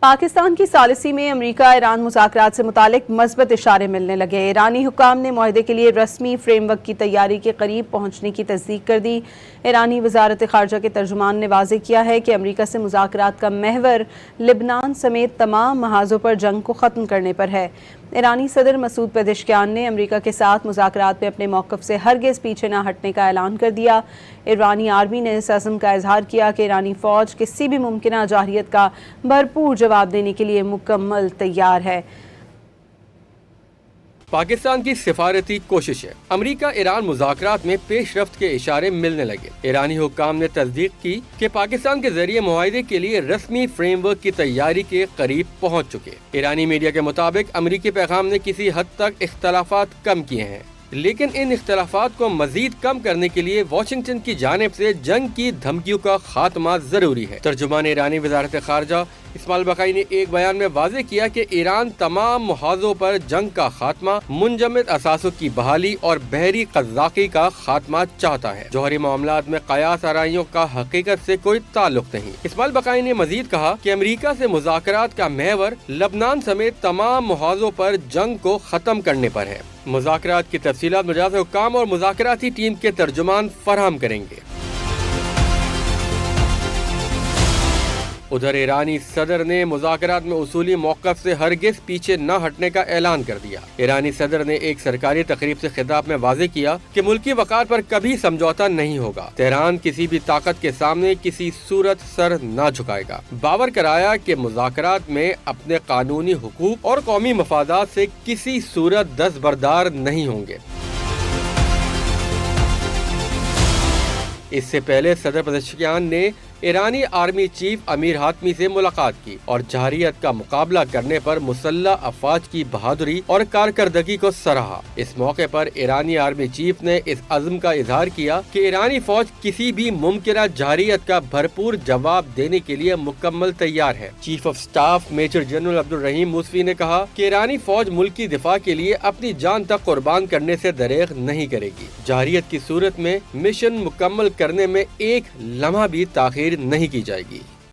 پاکستان کی ثالثی میں امریکہ ایران مذاکرات سے متعلق مثبت اشارے ملنے لگے۔ ایرانی حکام نے معاہدے کے لیے رسمی فریم ورک کی تیاری کے قریب پہنچنے کی تصدیق کر دی۔ ایرانی وزارت خارجہ کے ترجمان نے واضح کیا ہے کہ امریکہ سے مذاکرات کا محور لبنان سمیت تمام محاذوں پر جنگ کو ختم کرنے پر ہے۔ ایرانی صدر مسعود پزشکیان نے امریکہ کے ساتھ مذاکرات میں اپنے موقف سے ہرگز پیچھے نہ ہٹنے کا اعلان کر دیا۔ ایرانی آرمی نے اس عزم کا اظہار کیا کہ ایرانی فوج کسی بھی ممکنہ جارحیت کا بھرپور جواب دینے کے لیے مکمل تیار ہے۔ پاکستان کی سفارتی کوششیں۔ امریکہ ایران مذاکرات میں پیش رفت کے اشارے ملنے لگے۔ ایرانی حکام نے تصدیق کی کہ پاکستان کے ذریعے معاہدے کے لیے رسمی فریم ورک کی تیاری کے قریب پہنچ چکے۔ ایرانی میڈیا کے مطابق امریکی پیغام نے کسی حد تک اختلافات کم کیے ہیں، لیکن ان اختلافات کو مزید کم کرنے کے لیے واشنگٹن کی جانب سے جنگ کی دھمکیوں کا خاتمہ ضروری ہے۔ ترجمان ایرانی وزارت خارجہ اسماعیل بقائی نے ایک بیان میں واضح کیا کہ ایران تمام محاذوں پر جنگ کا خاتمہ، منجمد اثاثوں کی بحالی اور بحری قزاقی کا خاتمہ چاہتا ہے۔ جوہری معاملات میں قیاس آرائیوں کا حقیقت سے کوئی تعلق نہیں۔ اسماعیل بقائی نے مزید کہا کہ امریکہ سے مذاکرات کا محور لبنان سمیت تمام محاذوں پر جنگ کو ختم کرنے پر ہے۔ مذاکرات کی تفصیلات مجاز حکام اور مذاکراتی ٹیم کے ترجمان فراہم کریں گے۔ ادھر ایرانی صدر نے مذاکرات میں اصولی موقف سے ہرگز پیچھے نہ ہٹنے کا اعلان کر دیا۔ ایرانی صدر نے ایک سرکاری تقریب سے خطاب میں واضح کیا کہ ملکی وقار پر کبھی سمجھوتہ نہیں ہوگا۔ تہران کسی بھی طاقت کے سامنے کسی صورت سر نہ جھکائے گا۔ باور کرایا کہ مذاکرات میں اپنے قانونی حقوق اور قومی مفادات سے کسی صورت دستبردار نہیں ہوں گے۔ اس سے پہلے صدر پزشکیان نے ایرانی آرمی چیف امیر حاتمی سے ملاقات کی اور جارحیت کا مقابلہ کرنے پر مسلح افواج کی بہادری اور کارکردگی کو سراہا۔ اس موقع پر ایرانی آرمی چیف نے اس عزم کا اظہار کیا کہ ایرانی فوج کسی بھی ممکنہ جارحیت کا بھرپور جواب دینے کے لیے مکمل تیار ہے۔ Chief of staff major general Abdolrahim Mousavi نے کہا کہ ایرانی فوج ملکی دفاع کے لیے اپنی جان تک قربان کرنے سے دریغ نہیں کرے گی۔ جارحیت کی صورت میں مشن مکمل کرنے میں ایک لمحہ بھی تاخیر نہیں کی جائے گی۔